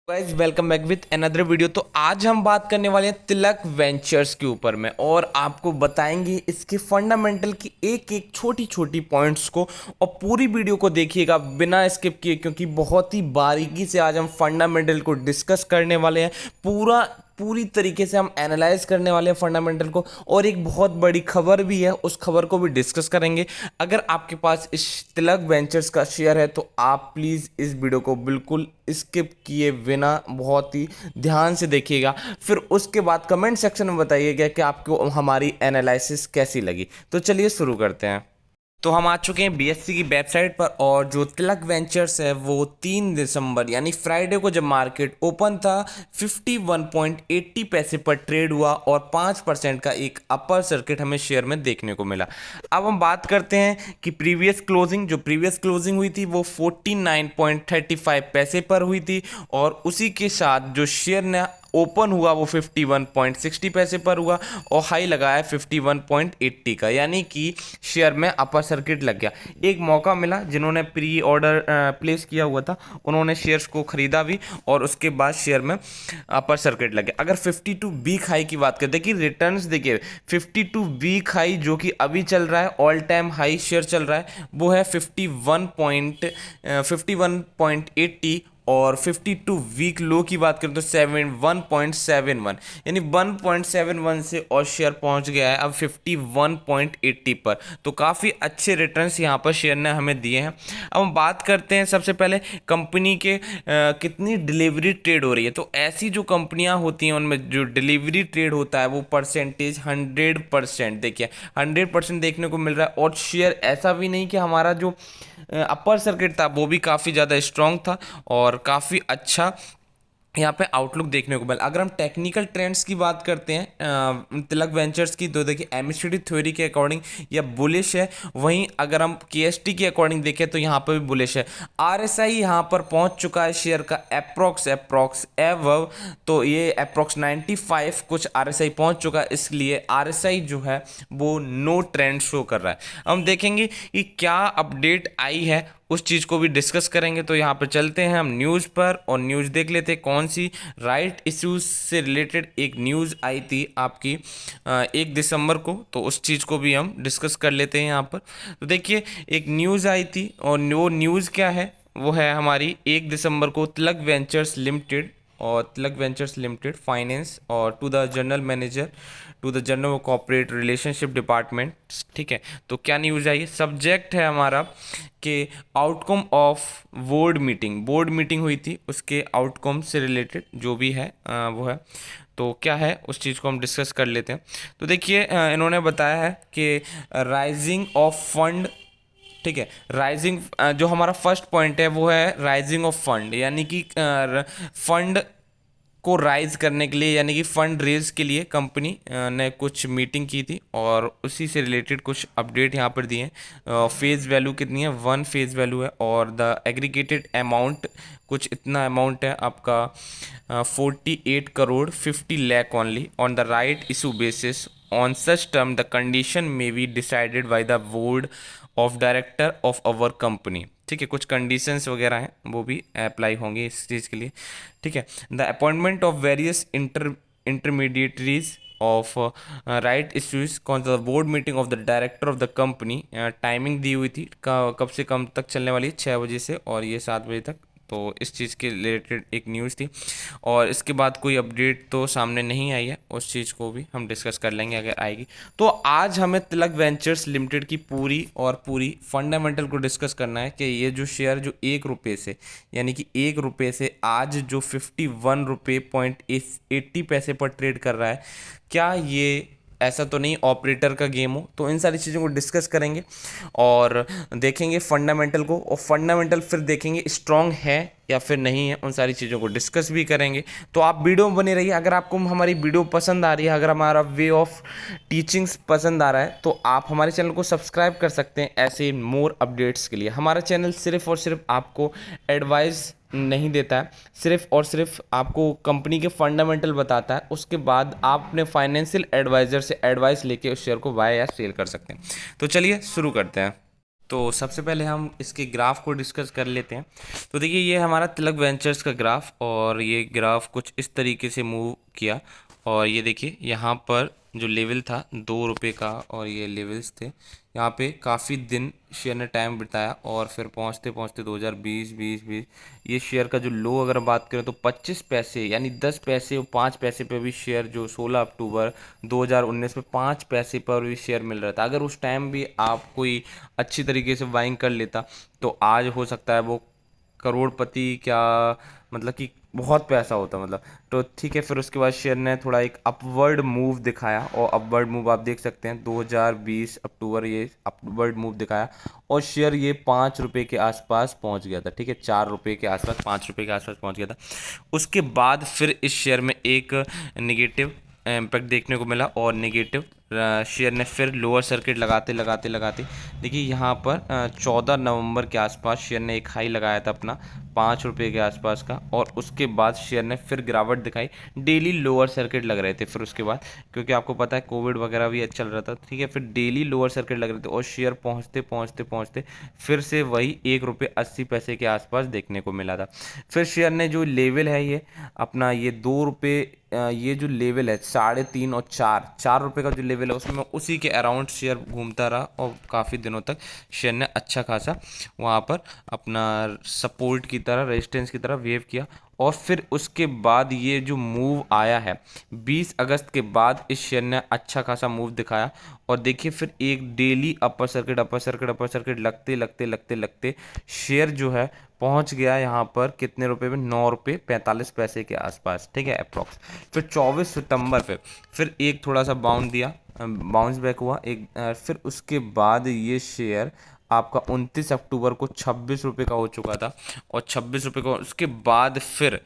Guys welcome back with another video. तो आज हम बात करने वाले हैं तिलक वेंचर्स के ऊपर में और आपको बताएंगे इसके फंडामेंटल की एक एक छोटी छोटी पॉइंट्स को। और पूरी वीडियो को देखिएगा बिना स्किप किए, क्योंकि बहुत ही बारीकी से आज हम फंडामेंटल को डिस्कस करने वाले हैं। पूरी तरीके से हम एनालाइज करने वाले हैं फंडामेंटल को, और एक बहुत बड़ी खबर भी है, उस खबर को भी डिस्कस करेंगे। अगर आपके पास इस तिलक वेंचर्स का शेयर है तो आप प्लीज़ इस वीडियो को बिल्कुल स्किप किए बिना बहुत ही ध्यान से देखिएगा। फिर उसके बाद कमेंट सेक्शन में बताइएगा कि आपको हमारी एनालिसिस कैसी लगी। तो चलिए शुरू करते हैं। तो हम आ चुके हैं बीएससी की वेबसाइट पर, और जो तिलक वेंचर्स है वो 3 दिसंबर यानी फ्राइडे को जब मार्केट ओपन था 51.80 पैसे पर ट्रेड हुआ और 5% का एक अपर सर्किट हमें शेयर में देखने को मिला। अब हम बात करते हैं कि प्रीवियस क्लोजिंग हुई थी वो 49.35 पैसे पर हुई थी, और उसी के साथ जो शेयर ने ओपन हुआ वो 51.60 पैसे पर हुआ और हाई लगाया 51.80 का, यानी कि शेयर में अपर सर्किट लग गया। एक मौका मिला, जिन्होंने प्री ऑर्डर प्लेस किया हुआ था उन्होंने शेयर्स को खरीदा भी, और उसके बाद शेयर में अपर सर्किट लग गया। अगर 52 वीक हाई की बात करें, देखिए रिटर्न्स देखिए 52 वीक हाई जो कि अभी चल रहा है, ऑल टाइम हाई शेयर चल रहा है, वो है 51.80, और 52 वीक लो की बात करें तो 1.71, यानी 1.71 से और शेयर पहुंच गया है अब 51.80 पर। तो काफ़ी अच्छे रिटर्न्स यहाँ पर शेयर ने हमें दिए हैं। अब हम बात करते हैं सबसे पहले कंपनी के कितनी डिलीवरी ट्रेड हो रही है। तो ऐसी जो कंपनियां होती हैं उनमें जो डिलीवरी ट्रेड होता है वो परसेंटेज 100%, देखिए 100% देखने को मिल रहा है। और शेयर ऐसा भी नहीं कि हमारा जो अपर सर्किट था वो भी काफ़ी ज़्यादा स्ट्रॉन्ग था और काफ़ी अच्छा यहाँ पे आउटलुक देखने को मिला। अगर हम टेक्निकल ट्रेंड्स की बात करते हैं तिलक वेंचर्स की, तो देखिए एमिसिडी थ्योरी के अकॉर्डिंग यह बुलिश है। वहीं अगर हम केएसटी के अकॉर्डिंग देखें तो यहाँ पर भी बुलिश है। आरएसआई यहाँ पर पहुँच चुका है शेयर का अप्रॉक्स एवव, तो ये अप्रॉक्स 95 कुछ आरएसआई पहुँच चुका है, इसलिए आरएसआई जो है वो नो ट्रेंड शो कर रहा है। हम देखेंगे कि क्या अपडेट आई है, उस चीज़ को भी डिस्कस करेंगे। तो यहाँ पर चलते हैं हम न्यूज़ पर और न्यूज़ देख लेते हैं कौन सी राइट इश्यूज से रिलेटेड एक न्यूज़ आई थी आपकी 1 दिसंबर को, तो उस चीज़ को भी हम डिस्कस कर लेते हैं यहाँ पर। तो देखिए एक न्यूज़ आई थी, और वो न्यूज़ क्या है, वो है हमारी 1 दिसंबर को तिलक वेंचर्स लिमिटेड फाइनेंस और to the general manager to the general corporate relationship department. ठीक है, तो क्या न्यूज़ आई है, सब्जेक्ट है हमारा कि आउटकम ऑफ बोर्ड मीटिंग हुई थी, उसके आउटकम से रिलेटेड जो भी है वो है। तो क्या है उस चीज़ को हम डिस्कस कर लेते हैं। तो देखिए इन्होंने बताया है कि राइजिंग ऑफ फंड, ठीक है, राइजिंग जो हमारा फर्स्ट पॉइंट है वो है राइजिंग ऑफ फंड, यानी कि फंड को राइज करने के लिए, यानी कि फंड रेज के लिए कंपनी ने कुछ मीटिंग की थी और उसी से रिलेटेड कुछ अपडेट यहाँ पर दिए हैं। फेज वैल्यू कितनी है, 1 फेज वैल्यू है, और द एग्रीगेटेड अमाउंट कुछ इतना अमाउंट है आपका 48 crore 50 lakh only on the right issue basis. On such term the condition में be decided by the board of director of our company. ठीक है, कुछ कंडीशंस वगैरह हैं वो भी अप्लाई होंगी इस चीज़ के लिए। ठीक है, the appointment of various intermediaries of right issues कौन सा board meeting of the director of the company. Timing दी हुई थी कब से कब तक चलने वाली है, 6 बजे से और ये 7 बजे तक। तो इस चीज़ के रिलेटेड एक न्यूज़ थी, और इसके बाद कोई अपडेट तो सामने नहीं आई है, उस चीज़ को भी हम डिस्कस कर लेंगे अगर आएगी। तो आज हमें तिलक वेंचर्स लिमिटेड की पूरी फंडामेंटल को डिस्कस करना है कि ये जो शेयर जो 1 रुपये से, यानी कि 1 रुपये से आज जो 51 रुपये पॉइंट 80 पैसे पर ट्रेड कर रहा है, क्या ये ऐसा तो नहीं ऑपरेटर का गेम हो। तो इन सारी चीज़ों को डिस्कस करेंगे और देखेंगे फंडामेंटल को, और फंडामेंटल फिर देखेंगे स्ट्रांग है या फिर नहीं है, उन सारी चीज़ों को डिस्कस भी करेंगे। तो आप वीडियो में बने रहिए। अगर आपको हमारी वीडियो पसंद आ रही है, अगर हमारा वे ऑफ टीचिंग्स पसंद आ रहा है, तो आप हमारे चैनल को सब्सक्राइब कर सकते हैं ऐसे मोर अपडेट्स के लिए। हमारा चैनल सिर्फ और सिर्फ आपको एडवाइस नहीं देता है, सिर्फ और सिर्फ आपको कंपनी के फंडामेंटल बताता है, उसके बाद आप अपने फाइनेंशियल एडवाइज़र से एडवाइस लेके उस शेयर को बाय या सेल कर सकते हैं। तो चलिए शुरू करते हैं। तो सबसे पहले हम इसके ग्राफ को डिस्कस कर लेते हैं। तो देखिए ये हमारा तिलक वेंचर्स का ग्राफ, और ये ग्राफ कुछ इस तरीके से मूव किया। और ये देखिए यहाँ पर जो लेवल था 2 रुपये का, और ये लेवल्स थे यहाँ पे, काफ़ी दिन शेयर ने टाइम बिताया, और फिर पहुँचते पहुँचते 2020 20 ये शेयर का जो लो अगर बात करें तो 25 पैसे, यानी 10 पैसे और 5 पैसे पे भी शेयर, जो 16 अक्टूबर 2019 में 5 पैसे पर भी शेयर मिल रहा था। अगर उस टाइम भी आप कोई अच्छी तरीके से बाइंग कर लेता तो आज हो सकता है वो करोड़पति, क्या मतलब कि बहुत पैसा होता मतलब। तो ठीक है, फिर उसके बाद शेयर ने थोड़ा एक अपवर्ड मूव दिखाया, और अपवर्ड मूव आप देख सकते हैं 2020 अक्टूबर ये अपवर्ड मूव दिखाया, और शेयर ये 5 रुपये के आसपास पहुंच गया था। ठीक है, 4 रुपये के आसपास, 5 रुपये के आसपास पहुंच गया था। उसके बाद फिर इस शेयर में एक निगेटिव इम्पैक्ट देखने को मिला, और नेगेटिव शेयर ने फिर लोअर सर्किट लगाते लगाते लगाते, देखिए यहाँ पर 14 नवंबर के आसपास शेयर ने एक हाई लगाया था अपना 5 रुपये के आसपास का, और उसके बाद शेयर ने फिर गिरावट दिखाई। डेली लोअर सर्किट लग रहे थे फिर उसके बाद, क्योंकि आपको पता है कोविड वगैरह भी चल रहा था। ठीक है, फिर डेली लोअर सर्किट लग रहे थे, और शेयर पहुँचते पहुँचते पहुँचते फिर से वही 1 रुपये 80 पैसे के आसपास देखने को मिला था। फिर शेयर ने जो लेवल है ये अपना, ये 2 रुपये, ये जो लेवल है 3.5 और 4 रुपये का जो लेवल है, उसमें उसी के अराउंड शेयर घूमता रहा, और काफ़ी दिनों तक शेयर ने अच्छा खासा वहाँ पर अपना सपोर्ट की तरह, रेजिस्टेंस की तरह वेव किया। और फिर उसके बाद ये जो मूव आया है 20 अगस्त के बाद, इस शेयर ने अच्छा खासा मूव दिखाया, और देखिए फिर एक daily upper circuit upper circuit upper circuit लगते लगते लगते लगते शेयर जो है पहुंच गया यहाँ पर कितने रुपए में, 9 रुपये 45 पैसे के आसपास। ठीक है, अप्रॉक्स। फिर 24 सितंबर पे फिर एक थोड़ा सा बाउंस दिया, बाउंस बैक हुआ एक, फिर उसके बाद ये शेयर आपका 29 अक्टूबर को 26 रुपये का हो चुका था, और 26 रुपये का उसके बाद फिर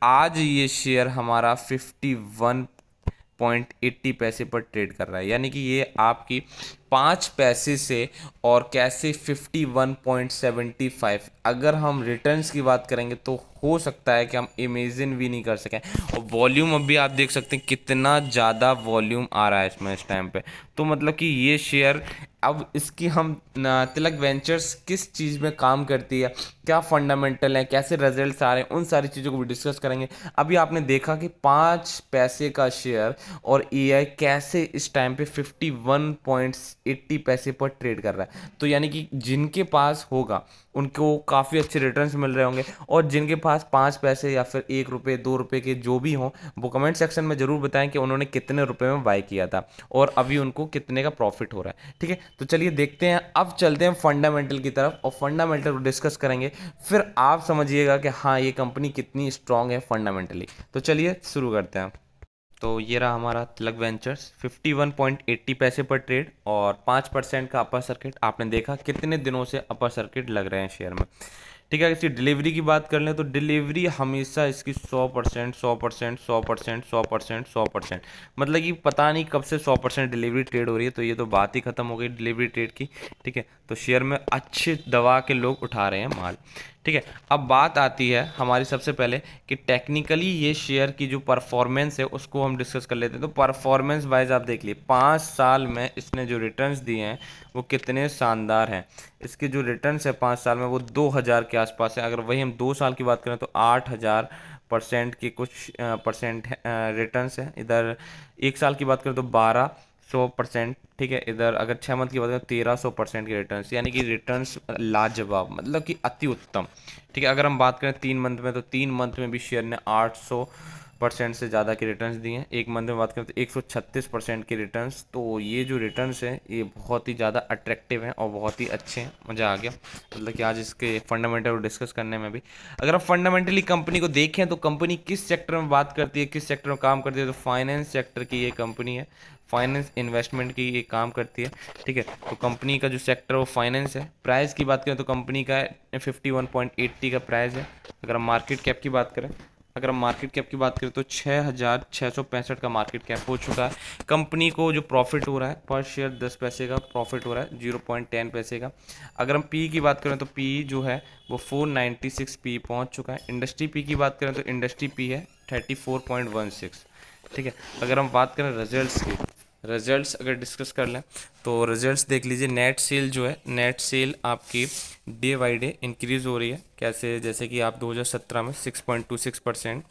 आज ये शेयर हमारा 51.80 पैसे पर ट्रेड कर रहा है। यानी कि ये आपकी 5 पैसे से, और कैसे 51.75, अगर हम रिटर्न्स की बात करेंगे तो हो सकता है कि हम इमेजिन भी नहीं कर सकें। और वॉल्यूम अभी आप देख सकते हैं कितना ज़्यादा वॉल्यूम आ रहा है इसमें इस टाइम पे। तो मतलब कि ये शेयर, अब इसकी हम तिलक वेंचर्स किस चीज़ में काम करती है, क्या फंडामेंटल है, कैसे रिजल्ट्स आ रहे हैं, उन सारी चीज़ों को भी डिस्कस करेंगे। अभी आपने देखा कि 5 पैसे का शेयर, और एआई कैसे इस टाइम पे 51.80 पैसे पर ट्रेड कर रहा है। तो यानी कि जिनके पास होगा उनको काफ़ी अच्छे रिटर्न्स मिल रहे होंगे, और जिनके पास 5 पैसे या फिर 1 रुपये 2 रुपये के जो भी हों, वो कमेंट सेक्शन में ज़रूर बताएं कि उन्होंने कितने रुपए में बाय किया था, और अभी उनको कितने का प्रॉफिट हो रहा है। ठीक है, तो चलिए देखते हैं, अब चलते हैं फंडामेंटल की तरफ, और फंडामेंटल को डिस्कस करेंगे, फिर आप समझिएगा कि हाँ ये कंपनी कितनी स्ट्रांग है फंडामेंटली। तो चलिए शुरू करते हैं। तो ये रहा हमारा तिलक वेंचर्स, 51.80 पैसे पर ट्रेड, और 5% का अपर सर्किट। आपने देखा कितने दिनों से अपर सर्किट लग रहे हैं शेयर में। ठीक है, इसकी डिलीवरी की बात कर लें तो डिलीवरी हमेशा इसकी 100%, 100%, 100%, 100%, 100%, मतलब कि पता नहीं कब से 100% डिलीवरी ट्रेड हो रही है। तो ये तो बात ही खत्म हो गई डिलीवरी ट्रेड की। ठीक है, तो शेयर में अच्छे दवा के लोग उठा रहे हैं माल। ठीक है, अब बात आती है हमारी सबसे पहले कि टेक्निकली ये शेयर की जो परफॉर्मेंस है उसको हम डिस्कस कर लेते हैं। तो परफॉर्मेंस वाइज आप देख लिए 5 साल में इसने जो रिटर्न्स दिए हैं वो कितने शानदार हैं। इसके जो रिटर्न्स है 5 साल में वो 2000 के आसपास है। अगर वही हम 2 साल की बात करें तो 8000% के कुछ परसेंट रिटर्न्स है। इधर 1 साल की बात करें तो 1200%। ठीक है, इधर अगर 6 मंथ की बात करें 1300% के रिटर्न्स, यानी कि रिटर्न्स लाजवाब, मतलब कि अति उत्तम। ठीक है, अगर हम बात करें 3 मंथ में तो 3 मंथ में भी शेयर ने 800% से ज़्यादा के रिटर्न्स दिए हैं। 1 मंथ में बात करें तो 136% के रिटर्न्स। तो ये जो रिटर्न्स हैं ये बहुत ही ज़्यादा अट्रैक्टिव हैं और बहुत ही अच्छे हैं। मज़ा आ गया, मतलब कि आज इसके फंडामेंटल को डिस्कस करने में भी। अगर हम फंडामेंटली कंपनी को देखें तो कंपनी किस सेक्टर में बात करती है, किस सेक्टर में काम करती है, तो फाइनेंस सेक्टर की ये कंपनी है। फाइनेंस इन्वेस्टमेंट की ये काम करती है। ठीक है, तो कंपनी का जो सेक्टर वो फाइनेंस है। प्राइस की बात करें तो कंपनी का 51.80 का प्राइस है। अगर हम मार्केट कैप की बात करें, तो 6665 का मार्केट कैप हो चुका है। कंपनी को जो प्रॉफिट हो रहा है पर शेयर 10 पैसे का प्रॉफिट हो रहा है, 0.10 पैसे का। अगर हम पी की बात करें तो पी जो है वो 496 पी पहुंच चुका है। इंडस्ट्री पी की बात करें तो इंडस्ट्री पी है 34.16। ठीक है, अगर हम बात करें रिजल्ट्स की, रिजल्ट्स अगर डिस्कस कर लें तो रिजल्ट्स देख लीजिए। नेट सेल जो है, नेट सेल आपकी डे बाई डे इंक्रीज़ हो रही है। कैसे? जैसे कि आप 2017 में 6.26%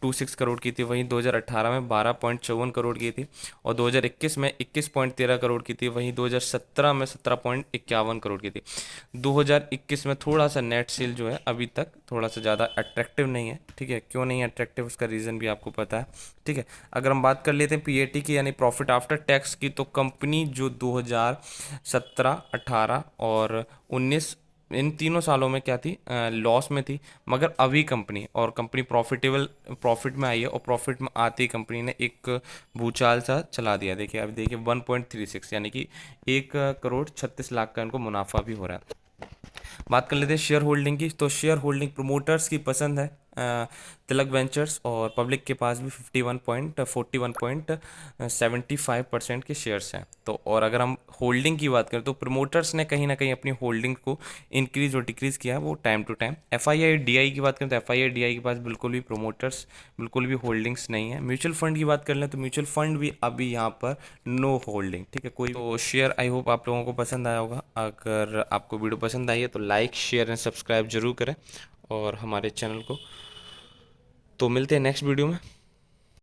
26 करोड़ की थी, वहीं 2018 में 12.54 करोड़ की थी, और 2021 में 21.13 करोड़ की थी, वहीं 2017 में 17.51 करोड़ की थी। 2021 में थोड़ा सा नेट सेल जो है अभी तक थोड़ा सा ज़्यादा अट्रैक्टिव नहीं है। ठीक है, क्यों नहीं अट्रैक्टिव उसका रीज़न भी आपको पता है। ठीक है, अगर हम बात कर लेते हैं पीएटी की यानी प्रॉफिट आफ्टर टैक्स की, तो कंपनी जो 2017, 18 और 19 इन तीनों सालों में क्या थी? लॉस में थी। मगर अभी कंपनी प्रॉफिट में आई है, और प्रॉफिट में आते ही कंपनी ने एक भूचाल सा चला दिया। देखिए अभी देखिए 1.36 यानी कि 1 करोड़ 36 लाख का इनको मुनाफा भी हो रहा है। बात कर लेते हैं शेयर होल्डिंग की, तो शेयर होल्डिंग प्रोमोटर्स की पसंद है तिलक वेंचर्स, और पब्लिक के पास भी 51.41.75% के शेयर्स हैं। तो और अगर हम होल्डिंग की बात करें तो प्रमोटर्स ने कहीं ना कहीं अपनी होल्डिंग को इंक्रीज और डिक्रीज़ किया है, वो time to time. FII DI की बात करें तो एफआईआई डीआई के पास बिल्कुल भी प्रमोटर्स, बिल्कुल भी होल्डिंग्स नहीं है। म्यूचुअल फंड की बात कर लें तो म्यूचुअल फंड भी अभी यहाँ पर नो होल्डिंग। ठीक है, कोई तो शेयर आई होप आप लोगों को पसंद आया होगा। अगर आपको वीडियो पसंद आई है तो लाइक शेयर एंड सब्सक्राइब जरूर करें और हमारे चैनल को। तो मिलते हैं नेक्स्ट वीडियो में।